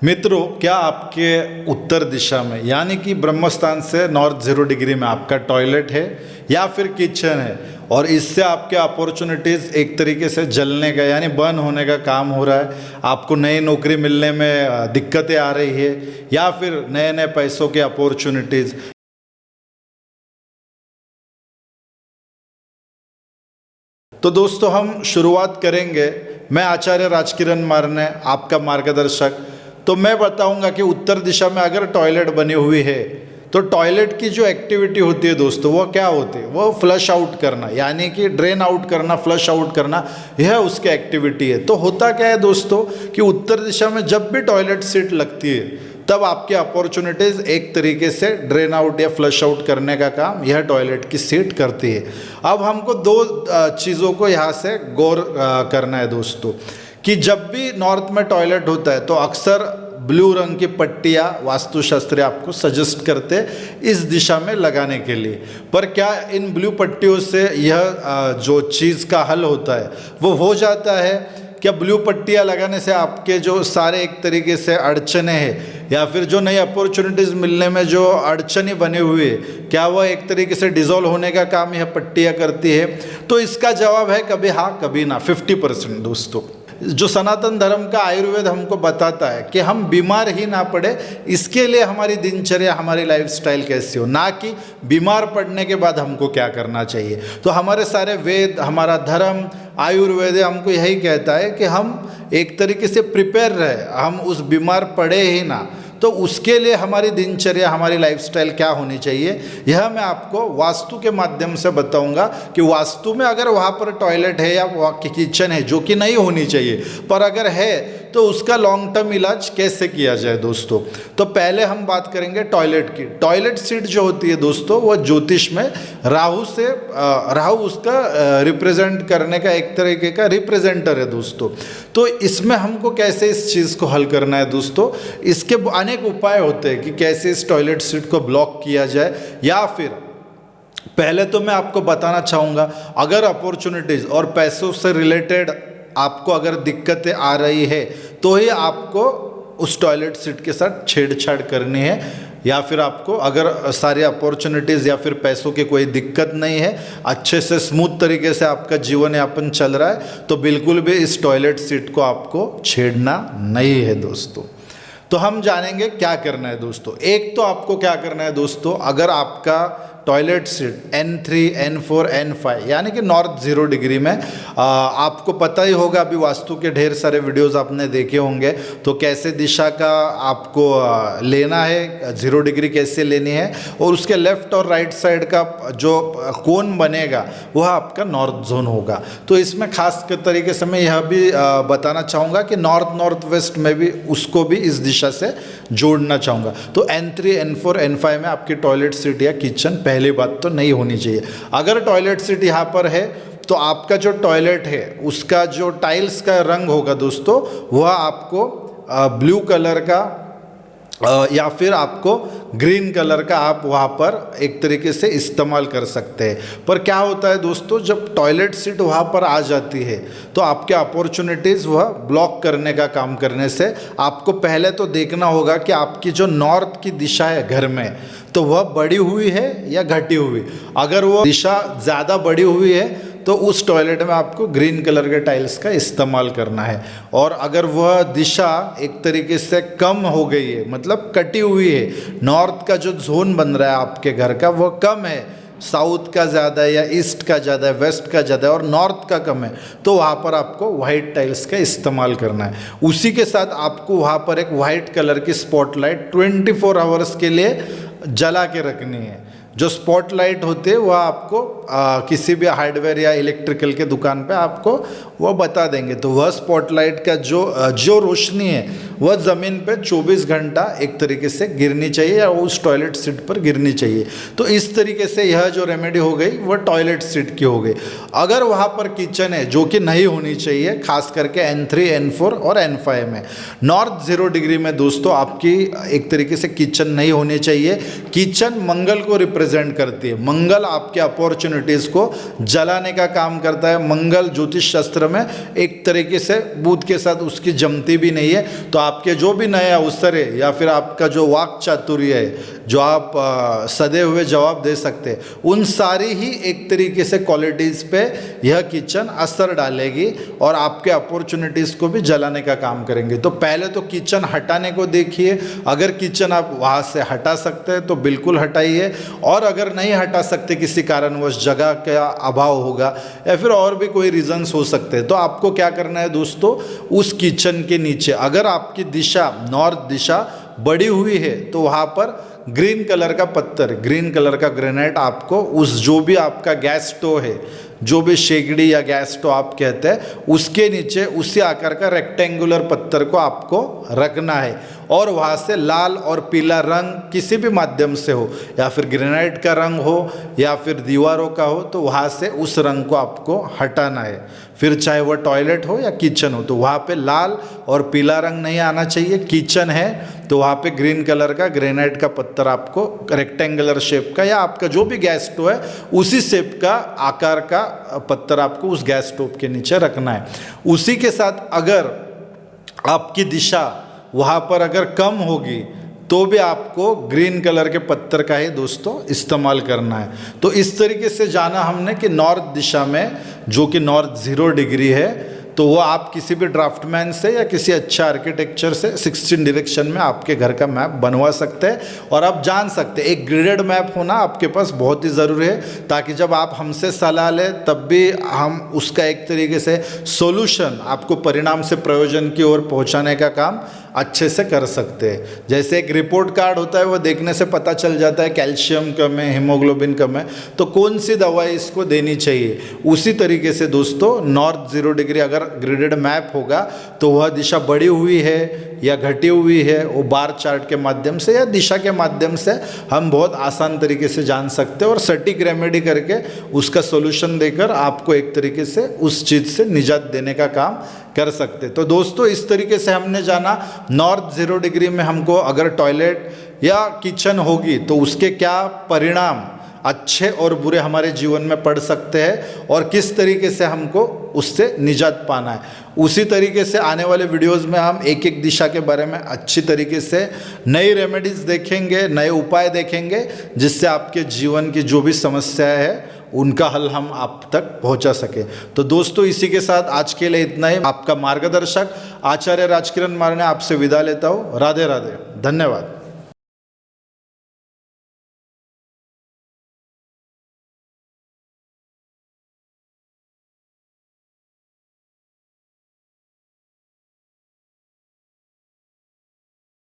मित्रों, क्या आपके उत्तर दिशा में यानी कि ब्रह्मस्थान से नॉर्थ 0 डिग्री में आपका टॉयलेट है या फिर किचन है और इससे आपके अपॉर्चुनिटीज़ एक तरीके से जलने का यानी बर्न होने का काम हो रहा है, आपको नई नौकरी मिलने में दिक्कतें आ रही है या फिर नए नए पैसों के अपॉर्चुनिटीज़। तो दोस्तों, हम शुरुआत करेंगे। मैं आचार्य राजकिरण मारने, आपका मार्गदर्शक। तो मैं बताऊंगा कि उत्तर दिशा में अगर टॉयलेट बनी हुई है तो टॉयलेट की जो एक्टिविटी होती है दोस्तों, वो क्या होती है? वो फ्लश आउट करना, यानी कि ड्रेन आउट करना, फ्लश आउट करना, यह उसकी एक्टिविटी है। तो होता क्या है दोस्तों कि उत्तर दिशा में जब भी टॉयलेट सीट लगती है तब आपकी अपॉर्चुनिटीज़ एक तरीके से ड्रेन आउट या फ्लश आउट करने का काम यह टॉयलेट की सीट करती है। अब हमको दो चीज़ों को यहाँ से गौर करना है दोस्तों कि जब भी नॉर्थ में टॉयलेट होता है तो अक्सर ब्लू रंग की पट्टियाँ वास्तुशास्त्री आपको सजेस्ट करते हैं इस दिशा में लगाने के लिए। पर क्या इन ब्लू पट्टियों से यह जो चीज़ का हल होता है वो हो जाता है? क्या ब्लू पट्टियाँ लगाने से आपके जो सारे एक तरीके से अड़चने हैं या फिर जो नई अपॉर्चुनिटीज़ मिलने में जो अड़चने बने हुए हैं, क्या वह एक तरीके से डिज़ोल्व होने का काम यह पट्टियाँ करती है? तो इसका जवाब है कभी हाँ कभी ना, 50% दोस्तों। जो सनातन धर्म का आयुर्वेद हमको बताता है कि हम बीमार ही ना पड़े, इसके लिए हमारी दिनचर्या, हमारी लाइफस्टाइल कैसी हो, ना कि बीमार पड़ने के बाद हमको क्या करना चाहिए। तो हमारे सारे वेद, हमारा धर्म, आयुर्वेद हमको यही कहता है कि हम एक तरीके से प्रिपेयर रहे, हम उस बीमार पड़े ही ना। तो उसके लिए हमारी दिनचर्या, हमारी लाइफस्टाइल क्या होनी चाहिए, यह मैं आपको वास्तु के माध्यम से बताऊंगा कि वास्तु में अगर वहाँ पर टॉयलेट है या किचन है, जो कि नहीं होनी चाहिए, पर अगर है तो उसका लॉन्ग टर्म इलाज कैसे किया जाए दोस्तों। तो पहले हम बात करेंगे टॉयलेट की। टॉयलेट सीट जो होती है दोस्तों, वह ज्योतिष में राहु उसका रिप्रेजेंट करने का एक तरीके का रिप्रेजेंटर है दोस्तों। तो इसमें हमको कैसे इस चीज़ को हल करना है दोस्तों, इसके अनेक उपाय होते हैं कि कैसे इस टॉयलेट सीट को ब्लॉक किया जाए। या फिर पहले तो मैं आपको बताना चाहूँगा, अगर अपॉर्चुनिटीज़ और पैसों से रिलेटेड आपको अगर दिक्कतें आ रही है तो ही आपको उस टॉयलेट सीट के साथ छेड़छाड़ करनी है। या फिर आपको अगर सारी अपॉर्चुनिटीज़ या फिर पैसों की कोई दिक्कत नहीं है, अच्छे से स्मूथ तरीके से आपका जीवन यापन चल रहा है, तो बिल्कुल भी इस टॉयलेट सीट को आपको छेड़ना नहीं है दोस्तों। तो हम जानेंगे क्या करना है दोस्तों। एक तो आपको क्या करना है दोस्तों, अगर आपका toilet seat N3, N4, N5 यानी कि नॉर्थ 0 डिग्री में, आपको पता ही होगा, अभी वास्तु के ढेर सारे वीडियोस आपने देखे होंगे, तो कैसे दिशा का आपको लेना है, 0 डिग्री कैसे लेनी है, और उसके लेफ्ट और राइट साइड का जो कोन बनेगा वह आपका नॉर्थ जोन होगा। तो इसमें खास तरीके से मैं यह भी बताना चाहूँगा कि नॉर्थ वेस्ट में भी उसको भी इस दिशा से जोड़ना चाहूँगा। तो N3, N4, N5 में आपकी टॉयलेट सीट या किचन पहली बात तो नहीं होनी चाहिए। अगर टॉयलेट सीट यहाँ पर है तो आपका जो टॉयलेट है उसका जो टाइल्स का रंग होगा दोस्तों, वह आपको ब्लू कलर का या फिर आपको ग्रीन कलर का आप वहाँ पर एक तरीके से इस्तेमाल कर सकते हैं। पर क्या होता है दोस्तों, जब टॉयलेट सीट वहाँ पर आ जाती है तो आपके अपॉर्चुनिटीज़ वह ब्लॉक करने का काम करने से आपको पहले तो देखना होगा कि आपकी जो नॉर्थ की दिशा है घर में, तो वह बढ़ी हुई है या घटी हुई। अगर वो दिशा ज़्यादा बढ़ी हुई है तो उस टॉयलेट में आपको ग्रीन कलर के टाइल्स का इस्तेमाल करना है। और अगर वह दिशा एक तरीके से कम हो गई है, मतलब कटी हुई है, नॉर्थ का जो जोन बन रहा है आपके घर का वह कम है, साउथ का ज़्यादा है या ईस्ट का ज़्यादा है, वेस्ट का ज़्यादा है और नॉर्थ का कम है, तो वहाँ पर आपको वाइट टाइल्स का इस्तेमाल करना है। उसी के साथ आपको वहाँ पर एक वाइट कलर की स्पॉटलाइट 24 आवर्स के लिए जला के रखनी है। जो स्पॉटलाइट होते हैं वह आपको किसी भी हार्डवेयर या इलेक्ट्रिकल के दुकान पे आपको वह बता देंगे। तो वह स्पॉटलाइट का जो रोशनी है वह ज़मीन पे 24 घंटा एक तरीके से गिरनी चाहिए या उस टॉयलेट सीट पर गिरनी चाहिए। तो इस तरीके से यह जो रेमेडी हो गई वह टॉयलेट सीट की हो गई। अगर वहाँ पर किचन है, जो कि नहीं होनी चाहिए, खास करके N3, N4 और N5 में, नॉर्थ 0 डिग्री में दोस्तों आपकी एक तरीके से किचन नहीं होनी चाहिए। किचन मंगल को रिप्रेजेंट करती है, मंगल आपके अपॉर्चुनिटीज़ को जलाने का काम करता है। मंगल ज्योतिष शास्त्र में एक तरीके से बुध के साथ उसकी जमती भी नहीं है, तो आपके जो भी नए अवसर है या फिर आपका जो वाक चातुर्य है, जो आप सदे हुए जवाब दे सकते हैं, उन सारी ही एक तरीके से क्वालिटीज़ पे यह किचन असर डालेगी और आपके अपॉर्चुनिटीज़ को भी जलाने का काम करेंगे। तो पहले तो किचन हटाने को देखिए, अगर किचन आप वहाँ से हटा सकते हैं तो बिल्कुल हटाइए, और अगर नहीं हटा सकते किसी कारणवश, जगह का अभाव होगा या फिर और भी कोई रीजंस हो सकते हैं, तो आपको क्या करना है दोस्तों, उस किचन के नीचे अगर आपकी दिशा नॉर्थ दिशा बड़ी हुई है तो वहाँ पर ग्रीन कलर का पत्थर, ग्रीन कलर का ग्रेनाइट आपको उस जो भी आपका गैस स्टोव है, जो भी शेगड़ी या गैस स्टोव आप कहते हैं, उसके नीचे उसी आकार का रेक्टेंगुलर पत्थर को आपको रखना है, और वहाँ से लाल और पीला रंग किसी भी माध्यम से हो, या फिर ग्रेनाइट का रंग हो या फिर दीवारों का हो, तो वहाँ से उस रंग को आपको हटाना है। फिर चाहे वह टॉयलेट हो या किचन हो, तो वहाँ पे लाल और पीला रंग नहीं आना चाहिए। किचन है तो वहाँ पे ग्रीन कलर का ग्रेनाइट का पत्थर आपको रेक्टेंगुलर शेप का, या आपका जो भी गैस स्टोव है उसी शेप का आकार का पत्थर आपको उस गैस स्टोव के नीचे रखना है। उसी के साथ अगर आपकी दिशा वहाँ पर अगर कम होगी तो भी आपको ग्रीन कलर के पत्थर का ही दोस्तों इस्तेमाल करना है। तो इस तरीके से जाना हमने कि नॉर्थ दिशा में, जो कि नॉर्थ 0 डिग्री है, तो वो आप किसी भी ड्राफ्टमैन से या किसी अच्छा आर्किटेक्चर से 16 डायरेक्शन में आपके घर का मैप बनवा सकते हैं। और आप जान सकते हैं, एक ग्रिडेड मैप होना आपके पास बहुत ही ज़रूरी है, ताकि जब आप हमसे सलाह लें तब भी हम उसका एक तरीके से सॉल्यूशन आपको परिणाम से प्रयोजन की ओर पहुंचाने का काम अच्छे से कर सकते हैं। जैसे एक रिपोर्ट कार्ड होता है, वो देखने से पता चल जाता है कैल्शियम कम है, हीमोग्लोबिन कम है, तो कौन सी दवाई इसको देनी चाहिए। उसी तरीके से दोस्तों नॉर्थ 0 डिग्री अगर ग्रिडेड मैप होगा तो वह दिशा बढ़ी हुई है या घटी हुई है, वो बार चार्ट के माध्यम से या दिशा के माध्यम से हम बहुत आसान तरीके से जान सकते हैं, और सटीक रेमेडी करके उसका सॉल्यूशन देकर आपको एक तरीके से उस चीज़ से निजात देने का काम कर सकते। तो दोस्तों इस तरीके से हमने जाना नॉर्थ 0 डिग्री में हमको अगर टॉयलेट या किचन होगी तो उसके क्या परिणाम अच्छे और बुरे हमारे जीवन में पड़ सकते हैं, और किस तरीके से हमको उससे निजात पाना है। उसी तरीके से आने वाले वीडियोस में हम एक एक दिशा के बारे में अच्छी तरीके से नई रेमेडीज़ देखेंगे, नए उपाय देखेंगे, जिससे आपके जीवन की जो भी समस्याएं है उनका हल हम आप तक पहुंचा सके। तो दोस्तों इसी के साथ आज के लिए इतना ही। आपका मार्गदर्शक आचार्य राजकिरण मारने आपसे विदा लेता हूँ। राधे राधे, धन्यवाद।